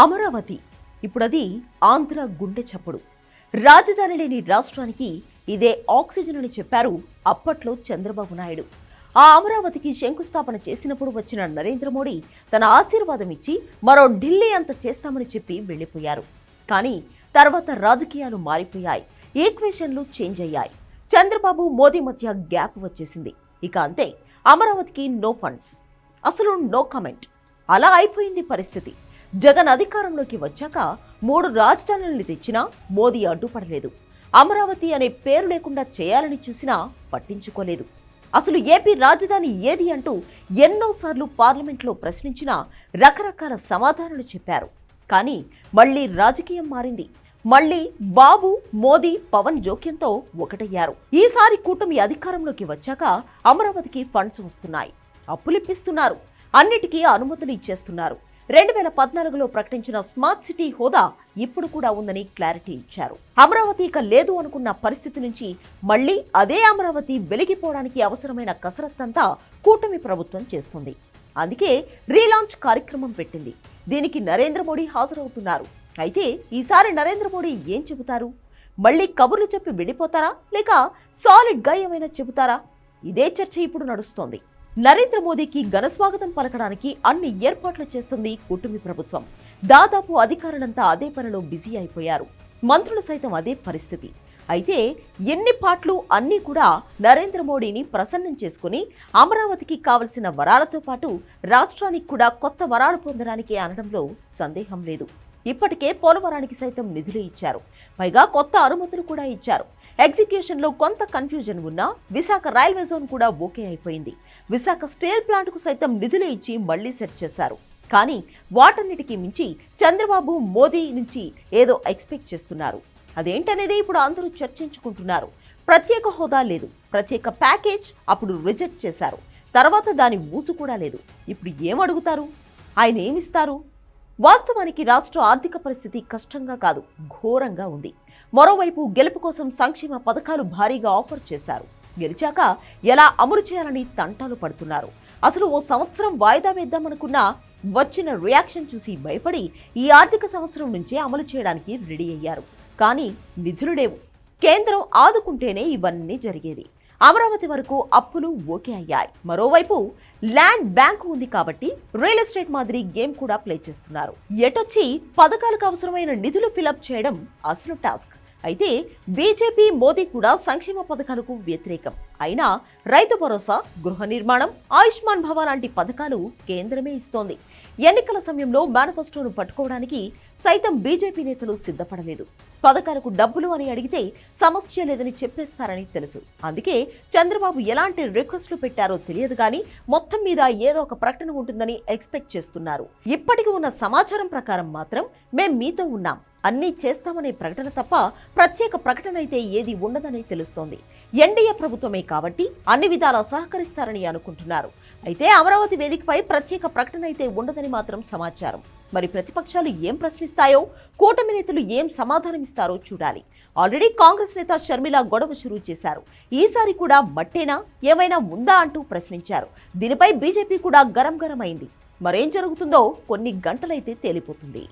అమరావతి ఇప్పుడది ఆంధ్ర గుండె చప్పుడు. రాజధాని లేని రాష్ట్రానికి ఇదే ఆక్సిజన్ అని చెప్పారు అప్పట్లో చంద్రబాబు నాయుడు. ఆ అమరావతికి శంకుస్థాపన చేసినప్పుడు వచ్చిన నరేంద్ర మోడీ తన ఆశీర్వాదం ఇచ్చి మరో ఢిల్లీ అంత చేస్తామని చెప్పి వెళ్లిపోయారు. కానీ తర్వాత రాజకీయాలు మారిపోయాయి, ఈక్వేషన్లు చేంజ్ అయ్యాయి. చంద్రబాబు మోదీ మధ్య గ్యాప్ వచ్చేసింది. ఇక అంతే, అమరావతికి నో ఫండ్స్, అసలు నో కమెంట్. అలా అయిపోయింది పరిస్థితి. జగన్ అధికారంలోకి వచ్చాక 3 రాజధానులను తెచ్చినా మోదీ అడ్డుపడలేదు. అమరావతి అనే పేరు లేకుండా చేయాలని చూసినా పట్టించుకోలేదు. అసలు ఏపీ రాజధాని ఏది అంటూ ఎన్నోసార్లు పార్లమెంట్లో ప్రశ్నించినా రకరకాల సమాధానాలు చెప్పారు. కానీ మళ్లీ రాజకీయం మారింది. మళ్లీ బాబు, మోదీ, పవన్ జోక్యంతో ఒకటయ్యారు. ఈసారి కూటమి అధికారంలోకి వచ్చాక అమరావతికి ఫండ్స్ వస్తున్నాయి, అప్పులిప్పిస్తున్నారు, అన్నిటికీ అనుమతులు ఇచ్చేస్తున్నారు. 2014లో ప్రకటించిన స్మార్ట్ సిటీ హోదా ఇప్పుడు కూడా ఉందని క్లారిటీ ఇచ్చారు. అమరావతి ఇక లేదు అనుకున్న పరిస్థితి నుంచి మళ్లీ అదే అమరావతి వెలిగిపోవడానికి అవసరమైన కసరత్తంతా కూటమి ప్రభుత్వం చేస్తుంది. అందుకే రీలాంచ్ కార్యక్రమం పెట్టింది. దీనికి నరేంద్ర మోడీ హాజరవుతున్నారు. అయితే ఈసారి నరేంద్ర మోడీ ఏం చెబుతారు? మళ్లీ కబుర్లు చెప్పి విడిపోతారా, లేక సాలిడ్ గా ఏమైనా చెబుతారా? ఇదే చర్చ ఇప్పుడు నడుస్తోంది. నరేంద్ర మోదీకి ఘనస్వాగతం పలకడానికి అన్ని ఏర్పాట్లు చేస్తుంది కూటమి ప్రభుత్వం. దాదాపు అధికారులంతా అదే పనిలో బిజీ అయిపోయారు. మంత్రులు సైతం అదే పరిస్థితి. అయితే ఎన్ని పాటలు అన్నీ కూడా నరేంద్ర మోడీని ప్రసన్నం చేసుకుని అమరావతికి కావలసిన వరాలతో పాటు రాష్ట్రానికి కూడా కొత్త వరాలు పొందడానికి అనడంలో సందేహం లేదు. ఇప్పటికే పోలవరానికి సైతం నిధులు ఇచ్చారు, పైగా కొత్త అనుమతులు కూడా ఇచ్చారు. ఎగ్జిక్యూషన్లో కొంత కన్ఫ్యూజన్ ఉన్నా విశాఖ రైల్వే జోన్ కూడా ఓకే అయిపోయింది. విశాఖ స్టీల్ ప్లాంట్కు సైతం నిధులు ఇచ్చి మళ్లీ సెట్ చేశారు. కానీ వాటన్నిటికీ మించి చంద్రబాబు మోదీ నుంచి ఏదో ఎక్స్పెక్ట్ చేస్తున్నారు. అదేంటనేది ఇప్పుడు అందరూ చర్చించుకుంటున్నారు. ప్రత్యేక హోదా లేదు, ప్రత్యేక ప్యాకేజ్ అప్పుడు రిజెక్ట్ చేశారు. తర్వాత దాని ఊసు కూడా లేదు. ఇప్పుడు ఏమడుగుతారు? ఆయన ఏమిస్తారు? వాస్తవానికి రాష్ట్ర ఆర్థిక పరిస్థితి కష్టంగా కాదు, ఘోరంగా ఉంది. మరోవైపు గెలుపు కోసం సంక్షేమ పథకాలు భారీగా ఆఫర్ చేశారు. గెలిచాక ఎలా అమలు చేయాలని తంటాలు పడుతున్నారు. అసలు ఓ సంవత్సరం వాయిదా వేద్దామనుకున్నా వచ్చిన రియాక్షన్ చూసి భయపడి ఈ ఆర్థిక సంవత్సరం నుంచే అమలు చేయడానికి రెడీ అయ్యారు. కానీ నిధులు లేవు. కేంద్రం ఆదుకుంటేనే ఇవన్నీ జరిగేది. అమరావతి వరకు అప్పులు ఓకే అయ్యాయి. మరోవైపు ల్యాండ్ బ్యాంక్ ఉంది కాబట్టి రియల్ ఎస్టేట్ మాదిరి గేమ్ కూడా ప్లే చేస్తున్నారు. ఎటొచ్చి పథకాలకు అవసరమైన నిధులు ఫిలప్ చేయడం అసలు టాస్క్. అయితే బీజేపీ, మోదీ కూడా సంక్షేమ పథకాలకు వ్యతిరేకం. అయినా రైతు భరోసా, గృహ నిర్మాణం, ఆయుష్మాన్ భవ లాంటి పథకాలు కేంద్రమే ఇస్తోంది. ఎన్నికల సమయంలో మేనిఫెస్టోను పట్టుకోవడానికి సైతం బీజేపీ నేతలు సిద్ధపడలేదు. పథకాలకు డబ్బులు అని అడిగితే సమస్య లేదని చెప్పేస్తారని తెలుసు. అందుకే చంద్రబాబు ఎలాంటి రిక్వెస్ట్లు పెట్టారో తెలియదు, కానీ మొత్తం మీద ఏదో ఒక ప్రకటన ఉంటుందని ఎక్స్పెక్ట్ చేస్తున్నారు. ఇప్పటికి ఉన్న సమాచారం ప్రకారం మాత్రం మేం మీతో ఉన్నాం, అన్నీ చేస్తామనే ప్రకటన తప్ప ప్రత్యేక ప్రకటన అయితే ఏది ఉండదని తెలుస్తోంది. ఎన్డీఏ ప్రభుత్వమే కాబట్టి అన్ని విధాలా సహకరిస్తారని అనుకుంటున్నారు. అయితే అమరావతి వేదికపై ప్రత్యేక ప్రకటన అయితే ఉండదని మాత్రం సమాచారం. మరి ప్రతిపక్షాలు ఏం ప్రశ్నిస్తాయో, కూటమి నేతలు ఏం సమాధానమిస్తారో చూడాలి. ఆల్రెడీ కాంగ్రెస్ నేత షర్మిల గొడవ షురూ చేశారు. ఈసారి కూడా మట్టేనా, ఏమైనా ఉందా అంటూ ప్రశ్నించారు. దీనిపై బీజేపీ కూడా గరం అయింది. మరేం జరుగుతుందో కొన్ని గంటలైతే తేలిపోతుంది.